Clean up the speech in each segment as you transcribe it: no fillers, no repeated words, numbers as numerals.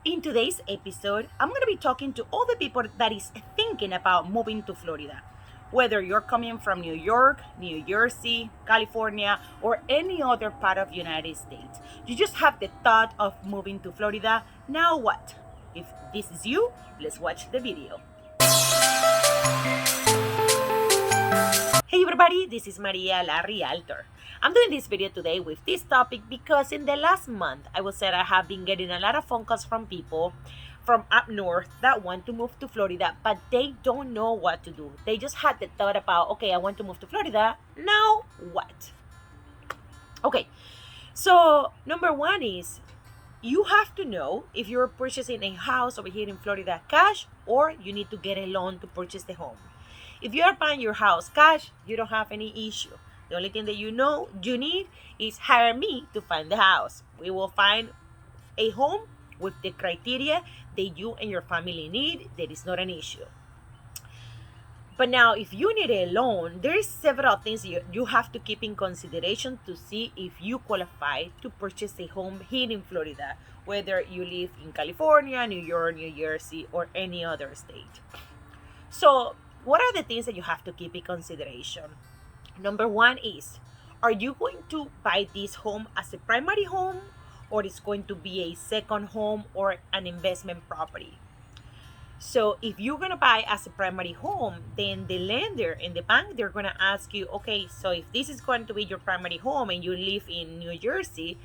In today's episode, I'm going to be talking to all the people that is thinking about moving to Florida. Whether you're coming from New York, New Jersey, California, or any other part of United States, you just have the thought of moving to Florida. Now what? If this is you, let's watch the video. Hey everybody, this is marialarealtor. I'm doing this video today with this topic because in the last month, I will say I have been getting a lot of phone calls from people from up north that want to move to Florida, but they don't know what to do. They just had the thought about, okay, I want to move to Florida. Now what? Okay, so number one is you have to know if you're purchasing a house over here in Florida cash or you need to get a loan to purchase the home. If you are buying your house cash, you don't have any issue. The only thing that you need is hire me to find the house. We will find a home with the criteria that you and your family need. That is not an issue. But now, if you need a loan, there is several things you have to keep in consideration to see if you qualify to purchase a home here in Florida, whether you live in California, New York, New Jersey, or any other state. So, what are the things that you have to keep in consideration? Number one is, are you going to buy this home as a primary home or it's going to be a second home or an investment property? So if you're going to buy as a primary home, then the lender and the bank, they're going to ask you, okay, so if this is going to be your primary home and you live in New Jersey,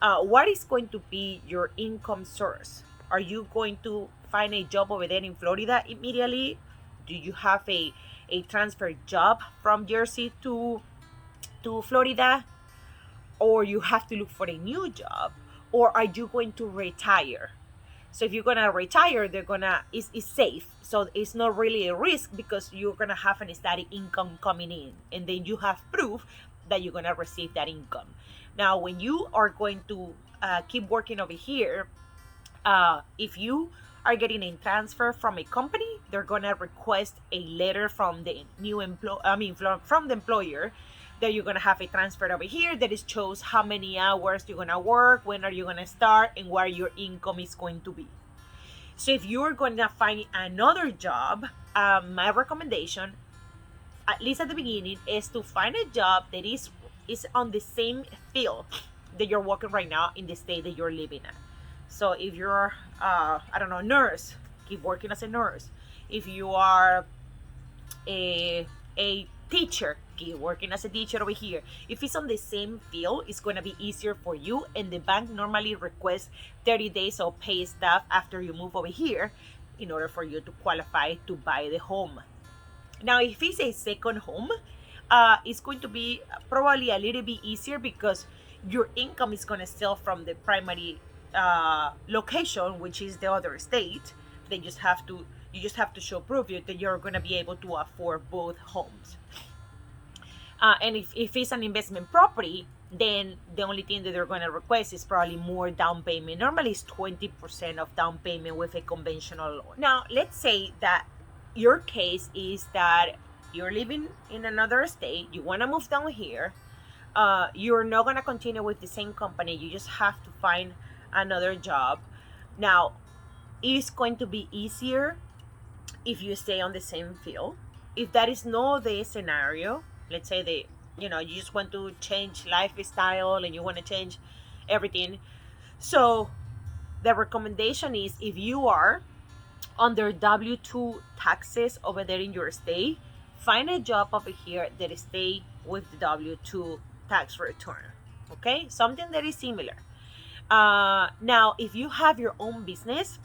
what is going to be your income source? Are you going to find a job over there in Florida immediately? Do you have a transfer job from Jersey to Florida? Or you have to look for a new job? Or are you going to retire? So if you're gonna retire, it's safe. So it's not really a risk because you're gonna have a steady income coming in, and then you have proof that you're gonna receive that income. Now, when you are going to keep working over here, if you are getting a transfer from a company, they're gonna request a letter from the from the employer that you're gonna have a transfer over here that shows how many hours you're gonna work, when are you gonna start, and what your income is going to be. So if you're gonna find another job, my recommendation, at least at the beginning, is to find a job that is on the same field that you're working right now in the state that you're living at. So if you're, nurse, keep working as a nurse. If you are a teacher, keep working as a teacher over here. If it's on the same field, it's going to be easier for you. And the bank normally requests 30 days of pay stuff after you move over here in order for you to qualify to buy the home. Now, if it's a second home, it's going to be probably a little bit easier because your income is going to still from the primary location, which is the other state. You just have to show proof that you're going to be able to afford both homes. And if it's an investment property, then the only thing that they're going to request is probably more down payment. Normally it's 20% of down payment with a conventional loan. Now, let's say that your case is that you're living in another state, you want to move down here, you're not going to continue with the same company, you just have to find another job. Now, it's going to be easier if you stay on the same field. If that is not the scenario, let's say that you just want to change lifestyle and you want to change everything. So the recommendation is, if you are under W-2 taxes over there in your state, find a job over here that stay with the W-2 tax return. Okay, something that is similar. Now, if you have your own business,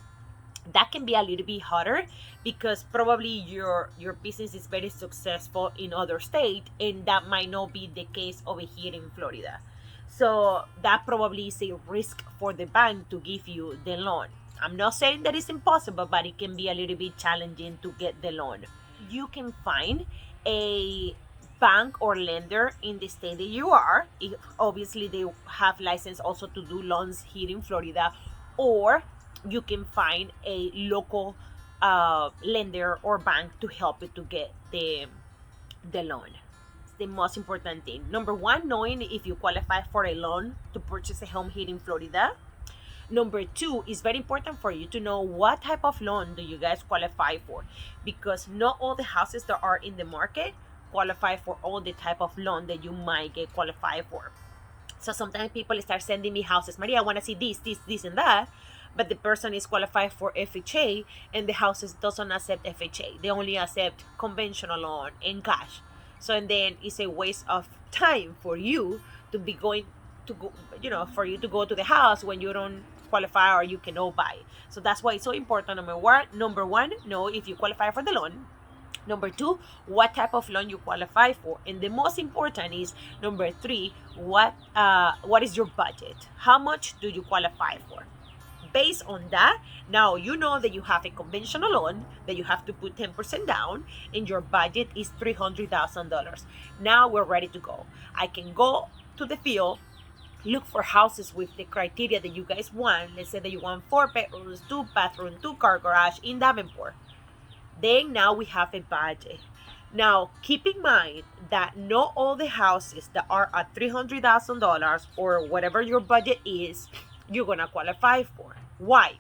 that can be a little bit harder because probably your business is very successful in other state, and that might not be the case over here in Florida. So that probably is a risk for the bank to give you the loan. I'm not saying that it's impossible, but it can be a little bit challenging to get the loan. You can find a bank or lender in the state that you are. If obviously they have license also to do loans here in Florida, or you can find a local lender or bank to help you to get the loan. It's the most important thing. Number one, knowing if you qualify for a loan to purchase a home here in Florida. Number two, is very important for you to know what type of loan do you guys qualify for, because not all the houses that are in the market qualify for all the type of loan that you might get qualified for. So sometimes people start sending me houses. Maria, I want to see this, and that. But the person is qualified for FHA, and the houses doesn't accept FHA. They only accept conventional loan and cash. So and then it's a waste of time for you to be going to go, for you to go to the house when you don't qualify or you cannot buy. So that's why it's so important. Number one, know if you qualify for the loan. Number two, what type of loan you qualify for. And the most important is number three, what is your budget? How much do you qualify for? Based on that, now you know that you have a conventional loan that you have to put 10% down, and your budget is $300,000. Now we're ready to go. I can go to the field, look for houses with the criteria that you guys want. Let's say that you want 4 bedrooms, 2 bathrooms, 2-car garage in Davenport. Then now we have a budget. Now, keep in mind that not all the houses that are at $300,000 or whatever your budget is, you're going to qualify for. Why?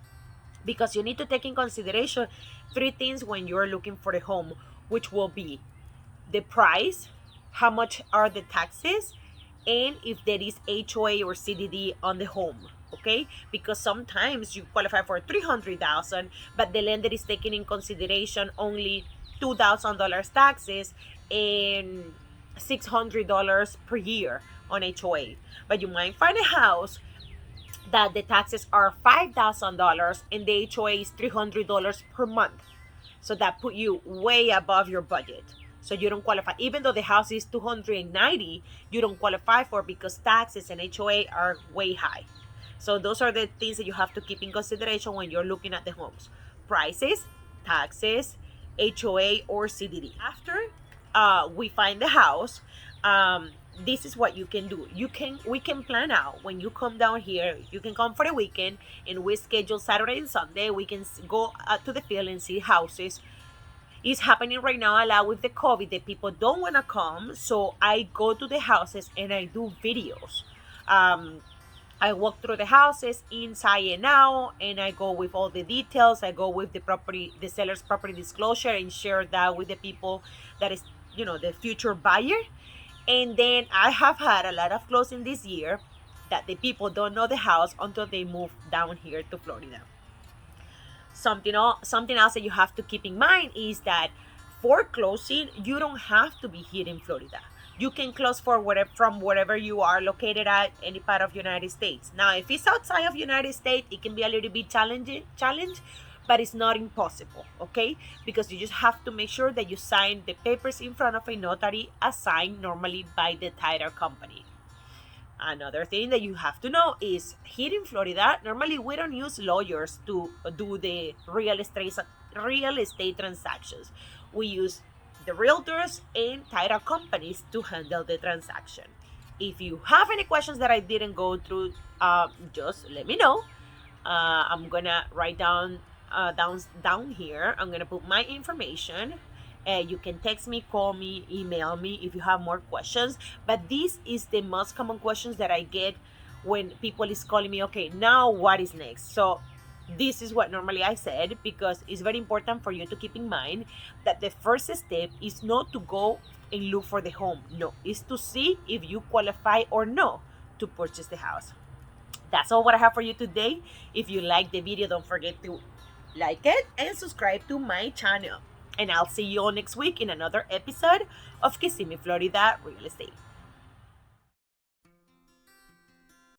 Because you need to take in consideration 3 things when you're looking for a home, which will be the price, how much are the taxes, and if there is HOA or CDD on the home. Okay, because sometimes you qualify for $300,000, but the lender is taking in consideration only $2,000 taxes and $600 per year on HOA. But you might find a house that the taxes are $5,000 and the HOA is $300 per month. So that put you way above your budget. So you don't qualify. Even though the house is $290, you don't qualify for, because taxes and HOA are way high. So those are the things that you have to keep in consideration when you're looking at the homes: prices, taxes, HOA or CDD. After we find the house, this is what you can do. We can plan out when you come down here. You can come for the weekend, and we schedule Saturday and Sunday. We can go to the field and see houses. It's happening right now a lot with the COVID that people don't want to come. So I go to the houses and I do videos. I walk through the houses inside and out, and I go with all the details. I go with the seller's property disclosure, and share that with the people that is, the future buyer. And then I have had a lot of closing this year that the people don't know the house until they move down here to Florida. Something else that you have to keep in mind is that for closing, you don't have to be here in Florida. You can close from wherever you are located at any part of United States. Now, if it's outside of United States, it can be a little bit challenge, but it's not impossible, okay? Because you just have to make sure that you sign the papers in front of a notary assigned normally by the title company. Another thing that you have to know is here in Florida, normally we don't use lawyers to do the real estate transactions. We use the realtors and title companies to handle the transaction. If you have any questions that I didn't go through, just let me know. I'm gonna write down here. I'm gonna put my information. You can text me, call me, email me if you have more questions. But this is the most common questions that I get when people is calling me. Okay, now what is next? So this is what normally I said, because it's very important for you to keep in mind that the first step is not to go and look for the home. No, it's to see if you qualify or no to purchase the house. That's all what I have for you today. If you like the video, don't forget to like it and subscribe to my channel. And I'll see you all next week in another episode of Kissimmee, Florida Real Estate.